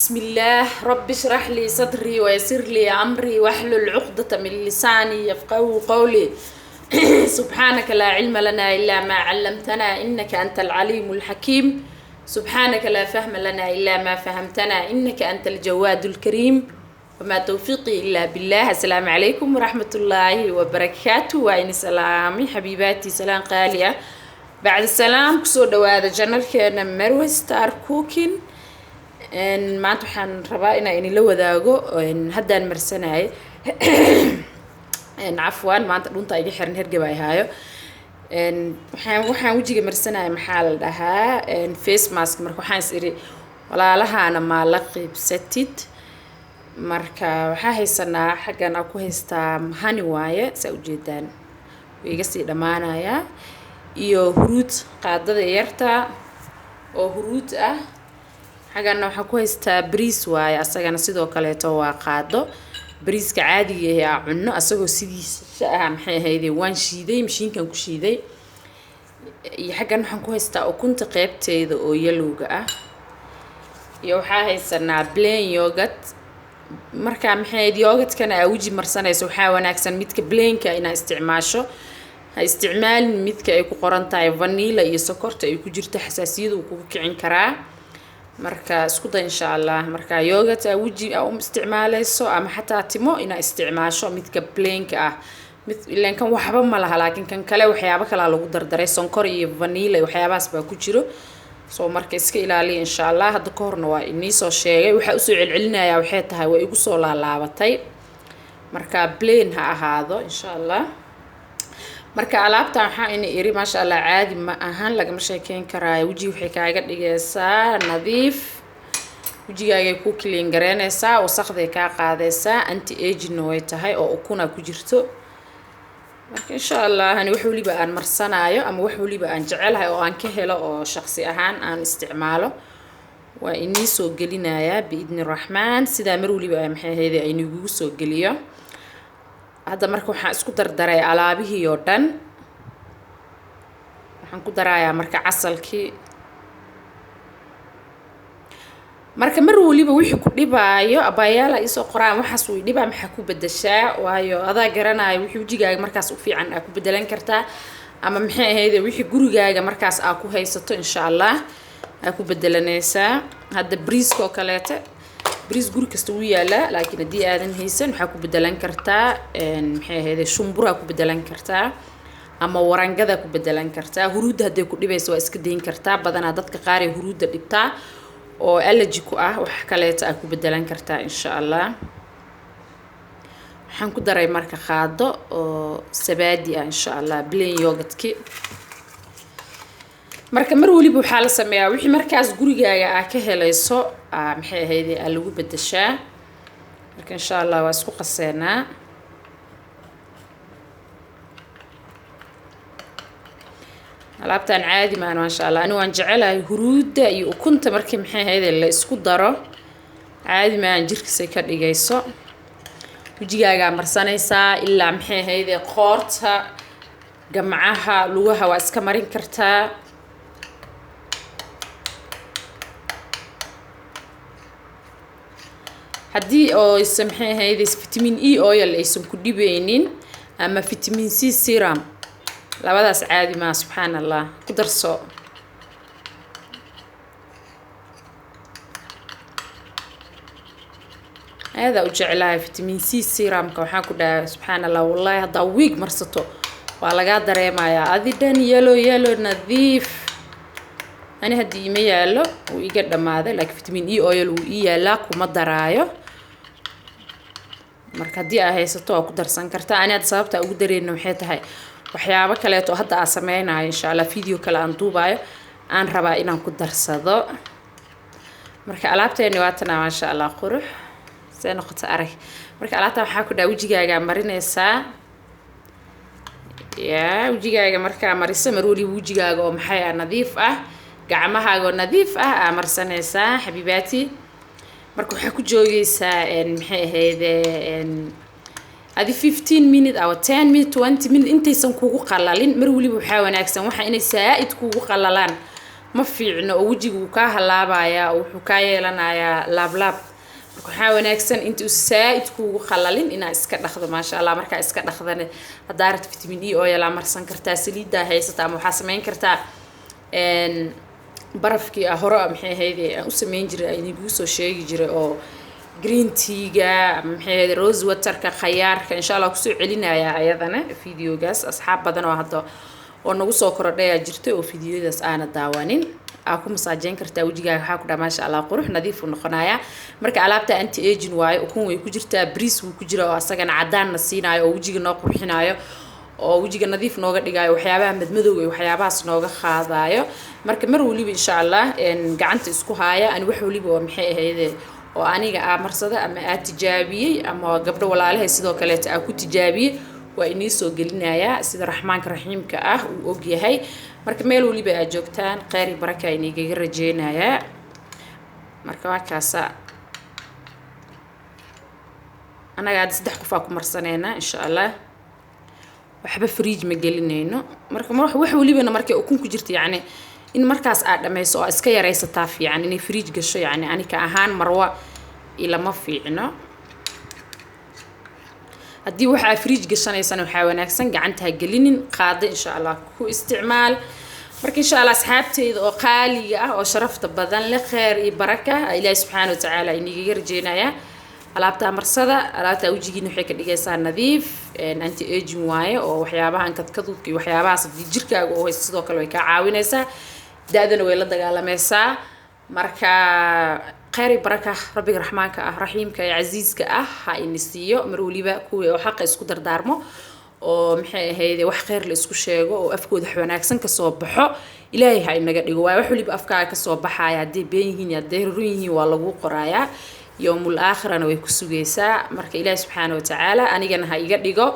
بسم الله رب اشرح لي صدري ويسر لي أمري واحلل عقدة من لساني يفقهوا قولي سبحانك لا علم لنا إلا ما علمتنا إنك أنت العليم الحكيم سبحانك لا فهم لنا إلا ما فهمتنا إنك أنت الجواد الكريم وما توفيقي إلا بالله. السلام عليكم ورحمة الله وبركاته. وإن سلامي حبيباتي سلام قالية بعد السلام كسو دواada janalkeena Marwe Star Cooking maanta waxaan rabaa inaan la wadaago haddaan marsanay afwan maanta dhunta iga xiran hergab ay haayo waxaan wajiga marsanay maxaa la dhahaa face mask marka waxaan is iri walaalahaana ma la qeybsatid marka waxa haysanaa xagan ku haystaa hani waaye saa u jeedaan way iga sii dhamaanaya iyo huruud qaadada yarta oo huruud ah xagana waxa ku haystaa bariis waaye asagana sidoo kale waa qaado bariiska caadiga ah cunno asagoo sidiisa ah maxay ahaydee waan shiiday mashiinkan ku shiiday iyo xagan waxaan ku haystaa ukunta qaybteeda oo yelowga ah iyo waxa haysanaa plain yogurt marka maxay yogurtkana waji marsanayso waxa wanaagsan midka plainka ina isticmaasho ha isticmaalin midka ay ku qoran tahay vanilla iyo sokorta ay ku jirto xasaasiyad uu kugu kicin karaa marka isku day insha Allah marka yogurt waji u isticmaalayso ama xataa timo ina isticmaasho midka plainka ah mid ilaan kan waxba ma laha laakiin kan kale waxyaabo kale lagu dardaray sonkor iyo vanilla waxyaabaas baa ku jiro soo marka iska ilaali insha Allah hadda ka horna waa inii soo sheegay waxa u soo celcelinaya waxay tahay way igu soo laalaabatay marka plain ha ahaado insha Allah marka alaabta waxaa in iri ma sha Allah caadi ma ahan laga ma sheekeen karaa waji waxay kaaga dhigaysaa nadiif wajigaaga ku clean gareynaysaa wasaqda ka qaadaysaa anti aging way tahay oo ukuna ku jirto marka insha Allah hani wax waliba aan marsanaayo ama wax waliba aan jecelahay oo aan ka helo oo shakhsi ahaan aan isticmaalo waa inii soo gelinaya biidni rahmaan sida mar waliba maxay ahaydee ay nagu soo geliyo hadda marka waxaan isku dardaray alaabihii oo dhan waxaan ku darayaa marka casalkii marka mar waliba wixii ku dhibaayo abayaala isoo qoraan waxaas way dhibaa maxaa ku bedeshaa waayo adaa garanaayo wixii wajigaaga markaas u fiican ku bedelan kartaa ama maxay ahaydee wixii gurigaaga markaas ku haysato insha Allah ku bedelanaysaa hadda briiska oo kaleete bariis guri kasta uu yaala laakiin hadii aadan haysan waxa ku bedelan kartaa maxay ahaydee shumbura ku bedelan kartaa ama warangada ku bedelan kartaa huruud haday ku dhibayso waa iska deyn kartaa badana dadka qaar ay huruuda dhibtaa oo allergy ku ah wax kale ku bedelan kartaa insha Allah waxaan ku daray marka qaado oo sabaadi insha Allah plain yogurtki marka mar waliba waxa la sameeyaa wixii markaas gurigaaga ka helayso maxay ahaydee lagu bedeshaa marka insha Allah waa isku qaseynaa alaabtan caadi ma sha Allah ani waan jecelahay huruuda iyo ukunta markii maxay ahaydee la isku daro caadi ma jirkiisa ka dhigayso wajigaaga marsanaysaa ilaa maxay ahaydee qoorta gamcaha lugaha waa iska marin kartaa haddii oo maxay ahaydee vitamin E oil aysan ku dhibeynin ama vitamin C serum labadaas caadi ma subhanallah ku darso هذا وجعلها فيتامين سي سيرام كوحان كده سبحان الله والله هذا ويق مرسته ولا قادر ما يا هذه دن يلو نظيف أنا هدي ما يلو ويقدم هذا لك فيتامين إي أويل ويلاك وما درايو marka hadii ay haysato ku darsan karta ana sababta ugu dareeno waxay tahay waxyaabo kale oo hadda aan sameeynayo insha Allah video kale aan duubayo aan rabaa inaan ku darsado marka alaabteeni waa tan ma sha Allah qurux seen noqoto arag marka alaabta waxa ku dhaa wajigaaga marinaysaa wajigaaga marka marisa marwali wajigaaga oo maxay nadiif ah gacmahaaga nadiif ah marsanaysaa habibaati marka waxa ku joogaysaa maxay ahaydee adi 15 minutes or 10 minutes 20 minutes intaysan kugu qalalin mar waliba waxa wanaagsan waxa inay saaid kugu qalalaan ma fiicno oo wajigu ka halaabaya oo wuxuu ka yeelanayaa laab waxaa wanaagsan inta uu saaid kuugu khalalin inaa iska dhaqdo maasha Allah marka iska dhaqdane hadaarad vitamin E oil la marsan kartaa saliida haysata ama waxa sameyn kartaa barafkii hore maxay ahaydee aan u sameyn jiray ay nigu soo sheegi jiray oo green tea-ga maxay ahayd rose water-ka khayaarka insha Allah ku soo celinaya ayadana videogaas asxaab badan oo hadda oo nagu soo korodhay jirtay oo videodaas aana daawanin ku masaajeyn kartaa wajigaaga waxa ku dhaa maasha Allah qurux nadiif u noqonaya marka alaabta anti aging waayo ukun way ku jirtaa breeze wuu ku jira oo asagana cadaan na siinayo oo wajiga noo qurxinayo oo wajiga nadiif nooga dhigayo waxyaabaha madmadowga iyo waxyaabahaas nooga qaadayo marka mar waliba insha Allah gacanta isku haaya aan wax waliba oo maxay ahaydee oo aniga marsada ama tijaabiyay ama gabdho walaalahay sidoo kale taa ku tijaabiyay waa inii soo gelinaya sida raxmaanka raxiimka uu og yahay marka meel waliba aad joogtaan qeyr iyo baraka iniga rajeynaya marka waa kaasa anaga aad 3 qof ku marsaneena insha Allah waxba fridge ma gelinayno marka wax walibana markay ukun ku jirto yaani in markaas aad dhamayso oo iska yareysataa fiican in fridge gasho yaani anika ahaan marwa ila ma fiicno haddii waxa fridge gashanaysan waxa wanaagsan gacanta ha gelinin qaado insha Allah ku isticmaal marka insha Allah asxaabteeda oo qaaliga oo sharafta badan la khayr iyo baraka Ilaahay subhanahu wa ta'ala iniga rajeynaya alaabta marsada alaabta wajigiina waxay ka dhigaysaa nadiif anti aging waaye oo waxyaabahan kadkadudka iyo waxyaabahaas jirkaaga oo sidoo kale way ka caawinaysaa daadana way la dagaalamaysaa marka khayr iyo baraka rabbiga raxmaanka raxiimka iyo aziizka ha inisiyo mar waliba kuwii oo xaq isku dardaarmo oo maxay ahayd wax khayr la isku sheego oo afkooda wanaagsan ka soo baxo Ilaahay ha inaga dhigo wax waliba afkaaga ka soo baxaya hadii been yihiin hadii run yihiin waa lagu qorayaa yawmul aakhirana way ku sugaysaa marka Ilaahay subhanahu wa ta'ala anigana ha iga dhigo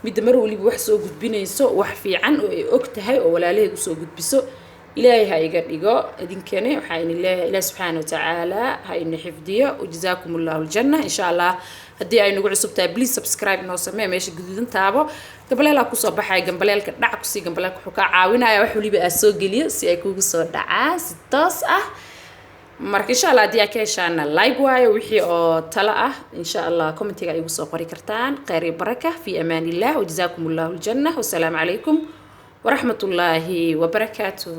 mid mar waliba wax soo gudbinayso wax fiican oo ay og tahay oo walaalaheed soo gudbiso Ilaahay ha iga dhigo idinkana waxa Ilaahay subhanahu wa ta'ala ha in xifdiyo wajazaakumullahu aljanna insha Allah hadii ay nagu cusubtahay please subscribe noo samee meesha guduudan taabo gambaleelka ku soo baxay gambaleelka dhac ku sii gambaleelka wuxuu ka caawinaya wax waliba aad soo geliyo si ay kugu soo dhacaa si toos marka insha Allah hadii aad ka heshaan like waayo wixii oo tala insha Allah commentiga igu soo qori kartaan khayr iyo baraka fi amaanillah wajazaakumullahu aljanna wa salaamu alaykum ورحمة الله وبركاته.